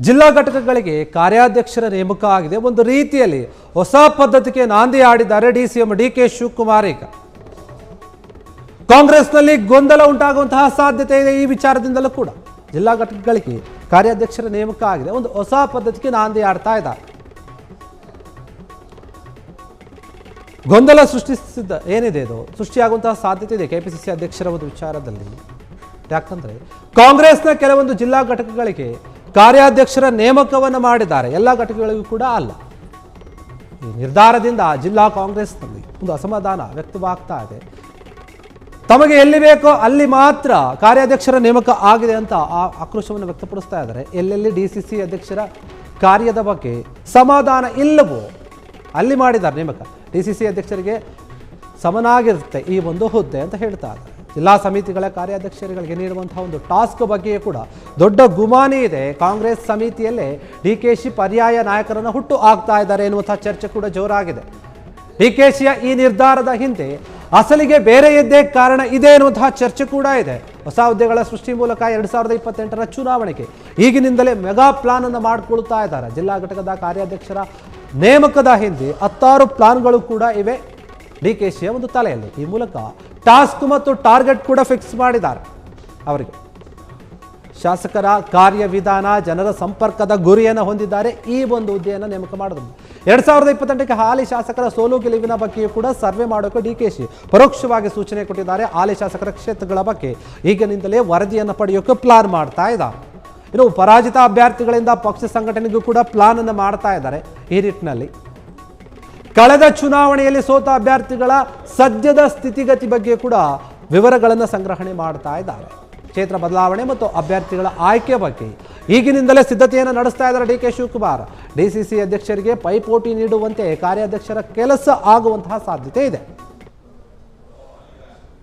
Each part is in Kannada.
ಜಿಲ್ಲಾ ಘಟಕಗಳಿಗೆ ಕಾರ್ಯಾಧ್ಯಕ್ಷರ ನೇಮಕ ಆಗಿದೆ. ಒಂದು ರೀತಿಯಲ್ಲಿ ಹೊಸ ಪದ್ಧತಿಗೆ ನಾಂದಿ ಹಾಡಿದ್ದಾರೆ ಡಿಸಿಎಂ ಡಿಕೆ ಶಿವಕುಮಾರ್. ಈಗ ಕಾಂಗ್ರೆಸ್ನಲ್ಲಿ ಗೊಂದಲ ಉಂಟಾಗುವಂತಹ ಸಾಧ್ಯತೆ ಇದೆ. ಈ ವಿಚಾರದಿಂದಲೂ ಕೂಡ ಜಿಲ್ಲಾ ಘಟಕಗಳಿಗೆ ಕಾರ್ಯಾಧ್ಯಕ್ಷರ ನೇಮಕ ಆಗಿದೆ. ಒಂದು ಹೊಸ ಪದ್ಧತಿಗೆ ನಾಂದಿ ಹಾಡ್ತಾ ಇದ್ದಾರೆ. ಗೊಂದಲ ಸೃಷ್ಟಿಸಿದ ಏನಿದೆ ಇದು ಸೃಷ್ಟಿಯಾಗುವಂತಹ ಸಾಧ್ಯತೆ ಇದೆ ಕೆಪಿಸಿಸಿ ಅಧ್ಯಕ್ಷರ ಒಂದು ವಿಚಾರದಲ್ಲಿ. ಯಾಕಂದ್ರೆ ಕಾಂಗ್ರೆಸ್ನ ಕೆಲವೊಂದು ಜಿಲ್ಲಾ ಘಟಕಗಳಿಗೆ ಕಾರ್ಯಾಧ್ಯಕ್ಷರ ನೇಮಕವನ್ನು ಮಾಡಿದ್ದಾರೆ, ಎಲ್ಲ ಘಟಕಗಳಿಗೂ ಕೂಡ ಅಲ್ಲ. ಈ ನಿರ್ಧಾರದಿಂದ ಜಿಲ್ಲಾ ಕಾಂಗ್ರೆಸ್ನಲ್ಲಿ ಒಂದು ಅಸಮಾಧಾನ ವ್ಯಕ್ತವಾಗ್ತಾ ಇದೆ. ತಮಗೆ ಎಲ್ಲಿ ಬೇಕೋ ಅಲ್ಲಿ ಮಾತ್ರ ಕಾರ್ಯಾಧ್ಯಕ್ಷರ ನೇಮಕ ಆಗಿದೆ ಅಂತ ಆಕ್ರೋಶವನ್ನು ವ್ಯಕ್ತಪಡಿಸ್ತಾ ಇದ್ದಾರೆ. ಎಲ್ಲೆಲ್ಲಿ ಡಿಸಿಸಿ ಅಧ್ಯಕ್ಷರ ಕಾರ್ಯದ ಬಗ್ಗೆ ಸಮಾಧಾನ ಇಲ್ಲವೋ ಅಲ್ಲಿ ಮಾಡಿದ್ದಾರೆ ನೇಮಕ. ಡಿಸಿಸಿ ಅಧ್ಯಕ್ಷರಿಗೆ ಸಮನಾಗಿರುತ್ತೆ ಈ ಒಂದು ಹುದ್ದೆ ಅಂತ ಹೇಳ್ತಾ ಇದ್ದಾರೆ. ಜಿಲ್ಲಾ ಸಮಿತಿಗಳ ಕಾರ್ಯಾಧ್ಯಕ್ಷರುಗಳಿಗೆ ನೀಡುವಂತಹ ಒಂದು ಟಾಸ್ಕ್ ಬಗ್ಗೆಯೂ ಕೂಡ ದೊಡ್ಡ ಗುಮಾನಿ ಇದೆ. ಕಾಂಗ್ರೆಸ್ ಸಮಿತಿಯಲ್ಲೇ ಡಿಕೆಶಿ ಪರ್ಯಾಯ ನಾಯಕರನ್ನು ಹುಟ್ಟು ಹಾಕ್ತಾ ಇದ್ದಾರೆ ಎನ್ನುವಂತಹ ಚರ್ಚೆ ಕೂಡ ಜೋರಾಗಿದೆ. ಡಿಕೆಶಿಯ ಈ ನಿರ್ಧಾರದ ಹಿಂದೆ ಅಸಲಿಗೆ ಬೇರೆಯದ್ದೇ ಕಾರಣ ಇದೆ ಎನ್ನುವಂತಹ ಚರ್ಚೆ ಕೂಡ ಇದೆ. ಹೊಸ ಹುದ್ದೆಗಳ ಸೃಷ್ಟಿ ಮೂಲಕ 2028ರ ಚುನಾವಣೆಗೆ ಈಗಿನಿಂದಲೇ ಮೆಗಾ ಪ್ಲಾನ್ ಅನ್ನು ಮಾಡಿಕೊಳ್ತಾ ಇದ್ದಾರೆ. ಜಿಲ್ಲಾ ಘಟಕದ ಕಾರ್ಯಾಧ್ಯಕ್ಷರ ನೇಮಕದ ಹಿಂದೆ 10 ಪ್ಲಾನ್ಗಳು ಕೂಡ ಇವೆ ಡಿಕೆಶಿಯ ಒಂದು ತಲೆಯಲ್ಲಿ. ಈ ಮೂಲಕ ಟಾಸ್ಕ್ ಮತ್ತು ಟಾರ್ಗೆಟ್ ಕೂಡ ಫಿಕ್ಸ್ ಮಾಡಿದ್ದಾರೆ. ಅವರಿಗೆ ಶಾಸಕರ ಕಾರ್ಯವಿಧಾನ, ಜನರ ಸಂಪರ್ಕದ ಗುರಿಯನ್ನು ಹೊಂದಿದ್ದಾರೆ. ಈ ಒಂದು ಹುದ್ದೆಯನ್ನು ನೇಮಕ ಮಾಡಿದ್ರು. 2028ಕ್ಕೆ ಹಾಲಿ ಶಾಸಕರ ಸೋಲು ಗೆಲುವಿನ ಬಗ್ಗೆಯೂ ಕೂಡ ಸರ್ವೆ ಮಾಡೋಕೆ ಡಿಕೆಶಿ ಪರೋಕ್ಷವಾಗಿ ಸೂಚನೆ ಕೊಟ್ಟಿದ್ದಾರೆ. ಹಾಲಿ ಶಾಸಕರ ಕ್ಷೇತ್ರಗಳ ಬಗ್ಗೆ ಈಗಿನಿಂದಲೇ ವರದಿಯನ್ನು ಪಡೆಯೋಕೆ ಪ್ಲಾನ್ ಮಾಡ್ತಾ ಇದ್ದಾರೆ. ಇನ್ನು ಪರಾಜಿತ ಅಭ್ಯರ್ಥಿಗಳಿಂದ ಪಕ್ಷ ಸಂಘಟನೆಗೂ ಕೂಡ ಪ್ಲಾನ್ ಅನ್ನು ಮಾಡ್ತಾ ಇದ್ದಾರೆ. ಈ ನಿಟ್ಟಿನಲ್ಲಿ ಕಳೆದ ಚುನಾವಣೆಯಲ್ಲಿ ಸೋತ ಅಭ್ಯರ್ಥಿಗಳ ಸದ್ಯದ ಸ್ಥಿತಿಗತಿ ಬಗ್ಗೆ ಕೂಡ ವಿವರಗಳನ್ನು ಸಂಗ್ರಹಣೆ ಮಾಡ್ತಾ ಇದ್ದಾರೆ. ಕ್ಷೇತ್ರ ಬದಲಾವಣೆ ಮತ್ತು ಅಭ್ಯರ್ಥಿಗಳ ಆಯ್ಕೆ ಬಗ್ಗೆ ಈಗಿನಿಂದಲೇ ಸಿದ್ಧತೆಯನ್ನು ನಡೆಸ್ತಾ ಇದ್ದಾರೆ ಡಿಕೆ ಶಿವಕುಮಾರ್. ಡಿಸಿಸಿ ಅಧ್ಯಕ್ಷರಿಗೆ ಪೈಪೋಟಿ ನೀಡುವಂತೆ ಕಾರ್ಯಾಧ್ಯಕ್ಷರ ಕೆಲಸ ಆಗುವಂತಹ ಸಾಧ್ಯತೆ ಇದೆ.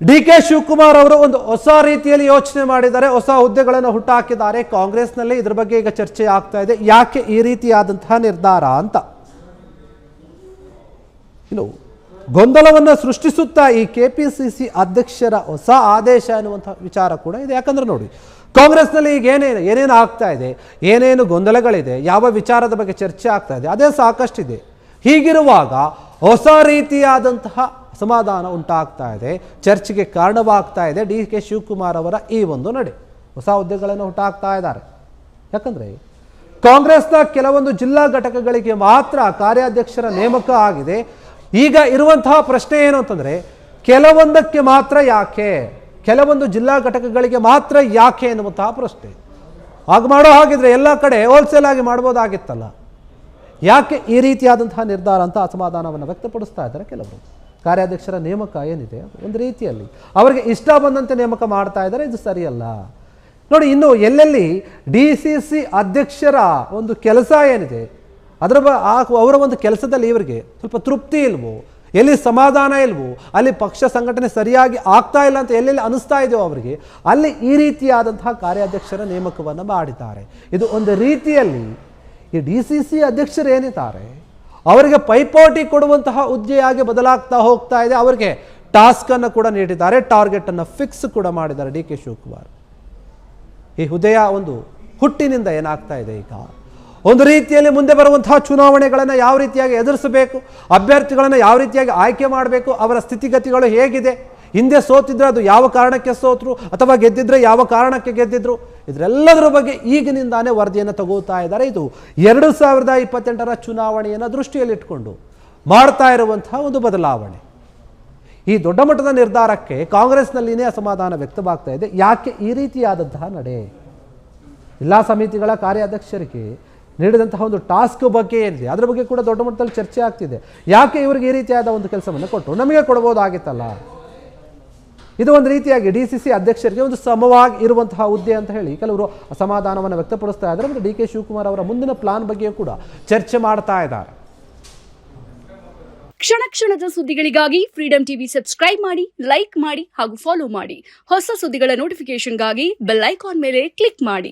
ಡಿಕೆ ಶಿವಕುಮಾರ್ ಅವರು ಒಂದು ಹೊಸ ರೀತಿಯಲ್ಲಿ ಯೋಚನೆ ಮಾಡಿದ್ದಾರೆ, ಹೊಸ ಹುದ್ದೆಗಳನ್ನು ಹುಟ್ಟುಹಾಕಿದ್ದಾರೆ. ಕಾಂಗ್ರೆಸ್ನಲ್ಲಿ ಇದ್ರ ಬಗ್ಗೆ ಈಗ ಚರ್ಚೆ ಆಗ್ತಾ ಇದೆ, ಯಾಕೆ ಈ ರೀತಿಯಾದಂತಹ ನಿರ್ಧಾರ ಅಂತ. ಇನ್ನು ಗೊಂದಲವನ್ನು ಸೃಷ್ಟಿಸುತ್ತಾ ಈ ಕೆಪಿಸಿಸಿ ಅಧ್ಯಕ್ಷರ ಹೊಸ ಆದೇಶ ಎನ್ನುವಂತಹ ವಿಚಾರ ಕೂಡ ಇದೆ. ಯಾಕಂದ್ರೆ ನೋಡಿ, ಕಾಂಗ್ರೆಸ್ನಲ್ಲಿ ಈಗ ಏನೇನು ಆಗ್ತಾ ಇದೆ, ಏನೇನು ಗೊಂದಲಗಳಿದೆ, ಯಾವ ವಿಚಾರದ ಬಗ್ಗೆ ಚರ್ಚೆ ಆಗ್ತಾ ಇದೆ ಅದೇ ಸಾಕಷ್ಟಿದೆ. ಹೀಗಿರುವಾಗ ಹೊಸ ರೀತಿಯಾದಂತಹ ಅಸಮಾಧಾನ ಉಂಟಾಗ್ತಾ ಇದೆ, ಚರ್ಚೆಗೆ ಕಾರಣವಾಗ್ತಾ ಇದೆ ಡಿಕೆ ಶಿವಕುಮಾರ್ ಅವರ ಈ ಒಂದು ನಡೆ. ಹೊಸ ಹುದ್ದೆಗಳನ್ನು ಹುಟ್ಟಾಕ್ತಾ ಇದ್ದಾರೆ. ಯಾಕಂದ್ರೆ ಕಾಂಗ್ರೆಸ್ನ ಕೆಲವೊಂದು ಜಿಲ್ಲಾ ಘಟಕಗಳಿಗೆ ಮಾತ್ರ ಕಾರ್ಯಾಧ್ಯಕ್ಷರ ನೇಮಕ ಆಗಿದೆ. ಈಗ ಇರುವಂತಹ ಪ್ರಶ್ನೆ ಏನು ಅಂತಂದ್ರೆ, ಕೆಲವೊಂದಕ್ಕೆ ಮಾತ್ರ ಯಾಕೆ, ಕೆಲವೊಂದು ಜಿಲ್ಲಾ ಘಟಕಗಳಿಗೆ ಮಾತ್ರ ಯಾಕೆ ಎನ್ನುವಂತಹ ಪ್ರಶ್ನೆ. ಹಾಗೆ ಮಾಡೋ ಹಾಗಿದ್ರೆ ಎಲ್ಲ ಕಡೆ ಹೋಲ್ಸೇಲ್ ಆಗಿ ಮಾಡ್ಬೋದಾಗಿತ್ತಲ್ಲ, ಯಾಕೆ ಈ ರೀತಿಯಾದಂತಹ ನಿರ್ಧಾರ ಅಂತ ಅಸಮಾಧಾನವನ್ನು ವ್ಯಕ್ತಪಡಿಸ್ತಾ ಇದ್ದಾರೆ ಕೆಲವರು. ಕಾರ್ಯಾಧ್ಯಕ್ಷರ ನೇಮಕ ಏನಿದೆ ಒಂದು ರೀತಿಯಲ್ಲಿ ಅವರಿಗೆ ಇಷ್ಟ ಬಂದಂತೆ ನೇಮಕ ಮಾಡ್ತಾ ಇದ್ದಾರೆ, ಇದು ಸರಿಯಲ್ಲ. ನೋಡಿ, ಇನ್ನು ಎಲ್ಲೆಲ್ಲಿ ಡಿಸಿಸಿ ಅಧ್ಯಕ್ಷರ ಒಂದು ಕೆಲಸ ಏನಿದೆ ಅವರ ಒಂದು ಕೆಲಸದಲ್ಲಿ ಇವರಿಗೆ ಸ್ವಲ್ಪ ತೃಪ್ತಿ ಇಲ್ವೋ, ಎಲ್ಲಿ ಸಮಾಧಾನ ಇಲ್ವೋ, ಅಲ್ಲಿ ಪಕ್ಷ ಸಂಘಟನೆ ಸರಿಯಾಗಿ ಆಗ್ತಾ ಇಲ್ಲ ಅಂತ ಎಲ್ಲೆಲ್ಲಿ ಅನಿಸ್ತಾ ಇದೆಯೋ ಅವರಿಗೆ, ಅಲ್ಲಿ ಈ ರೀತಿಯಾದಂತಹ ಕಾರ್ಯಾಧ್ಯಕ್ಷರ ನೇಮಕವನ್ನು ಮಾಡಿದ್ದಾರೆ. ಇದು ಒಂದು ರೀತಿಯಲ್ಲಿ ಈ ಡಿಸಿಸಿ ಅಧ್ಯಕ್ಷರು ಏನಿದ್ದಾರೆ ಅವರಿಗೆ ಪೈಪೋಟಿ ಕೊಡುವಂತಹ ಹುದ್ದೆಯಾಗಿ ಬದಲಾಗ್ತಾ ಹೋಗ್ತಾ ಇದೆ. ಅವರಿಗೆ ಟಾಸ್ಕ್ ಅನ್ನು ಕೂಡ ನೀಡಿದ್ದಾರೆ, ಟಾರ್ಗೆಟ್ ಅನ್ನು ಫಿಕ್ಸ್ ಕೂಡ ಮಾಡಿದ್ದಾರೆ ಡಿಕೆ ಶಿವಕುಮಾರ್. ಈ ಹುದ್ದೆಯ ಒಂದು ಹುಟ್ಟಿನಿಂದ ಏನಾಗ್ತಾ ಇದೆ, ಈಗ ಒಂದು ರೀತಿಯಲ್ಲಿ ಮುಂದೆ ಬರುವಂತಹ ಚುನಾವಣೆಗಳನ್ನು ಯಾವ ರೀತಿಯಾಗಿ ಎದುರಿಸಬೇಕು, ಅಭ್ಯರ್ಥಿಗಳನ್ನು ಯಾವ ರೀತಿಯಾಗಿ ಆಯ್ಕೆ ಮಾಡಬೇಕು, ಅವರ ಸ್ಥಿತಿಗತಿಗಳು ಹೇಗಿದೆ, ಹಿಂದೆ ಸೋತಿದ್ರೆ ಅದು ಯಾವ ಕಾರಣಕ್ಕೆ ಸೋತರು ಅಥವಾ ಗೆದ್ದಿದ್ರೆ ಯಾವ ಕಾರಣಕ್ಕೆ ಗೆದ್ದಿದ್ರು, ಇದರೆಲ್ಲದರ ಬಗ್ಗೆ ಈಗಿನಿಂದಾನೇ ವರದಿಯನ್ನು ತಗೋತಾ ಇದ್ದಾರೆ. ಇದು 2028ರ ಚುನಾವಣೆಯನ್ನು ದೃಷ್ಟಿಯಲ್ಲಿಟ್ಕೊಂಡು ಮಾಡ್ತಾ ಇರುವಂತಹ ಒಂದು ಬದಲಾವಣೆ. ಈ ದೊಡ್ಡ ಮಟ್ಟದ ನಿರ್ಧಾರಕ್ಕೆ ಕಾಂಗ್ರೆಸ್ನಲ್ಲಿನೇ ಅಸಮಾಧಾನ ವ್ಯಕ್ತವಾಗ್ತಾ ಇದೆ. ಯಾಕೆ ಈ ರೀತಿಯಾದಂತಹ ನಡೆ? ಜಿಲ್ಲಾ ಸಮಿತಿಗಳ ಕಾರ್ಯಾಧ್ಯಕ್ಷರಿಗೆ ನೀಡಿದಂತಹ ಒಂದು ಟಾಸ್ಕ್ ಬಗ್ಗೆ ಏನಿದೆ ಅದರ ಬಗ್ಗೆ ಕೂಡ ದೊಡ್ಡ ಮಟ್ಟದಲ್ಲಿ ಚರ್ಚೆ ಆಗ್ತಿದೆ. ಯಾಕೆ ಇವರಿಗೆ ಈ ರೀತಿಯಾದ ಒಂದು ಕೆಲಸವನ್ನು ಕೊಟ್ಟರು, ನಮಗೆ ಕೊಡಬಹುದಾಗಿತ್ತಲ್ಲ. ಇದು ಒಂದು ರೀತಿಯಾಗಿ ಡಿಸಿಸಿ ಅಧ್ಯಕ್ಷರಿಗೆ ಒಂದು ಸಮವಾಗಿ ಇರುವಂತಹ ಹುದ್ದೆ ಅಂತ ಹೇಳಿ ಕೆಲವರು ಅಸಮಾಧಾನವನ್ನು ವ್ಯಕ್ತಪಡಿಸ್ತಾ ಇದ್ದಾರೆ. ಮತ್ತು ಡಿಕೆ ಶಿವಕುಮಾರ್ ಅವರ ಮುಂದಿನ ಪ್ಲಾನ್ ಬಗ್ಗೆ ಕೂಡ ಚರ್ಚೆ ಮಾಡ್ತಾ ಇದ್ದಾರೆ. ಕ್ಷಣ ಕ್ಷಣದ ಸುದ್ದಿಗಳಿಗಾಗಿ ಫ್ರೀಡಂ ಟಿವಿ ಸಬ್ಸ್ಕ್ರೈಬ್ ಮಾಡಿ, ಲೈಕ್ ಮಾಡಿ ಹಾಗೂ ಫಾಲೋ ಮಾಡಿ. ಹೊಸ ಸುದ್ದಿಗಳ ನೋಟಿಫಿಕೇಶನ್ಗಾಗಿ ಬೆಲ್ ಐಕಾನ್ ಮೇಲೆ ಕ್ಲಿಕ್ ಮಾಡಿ.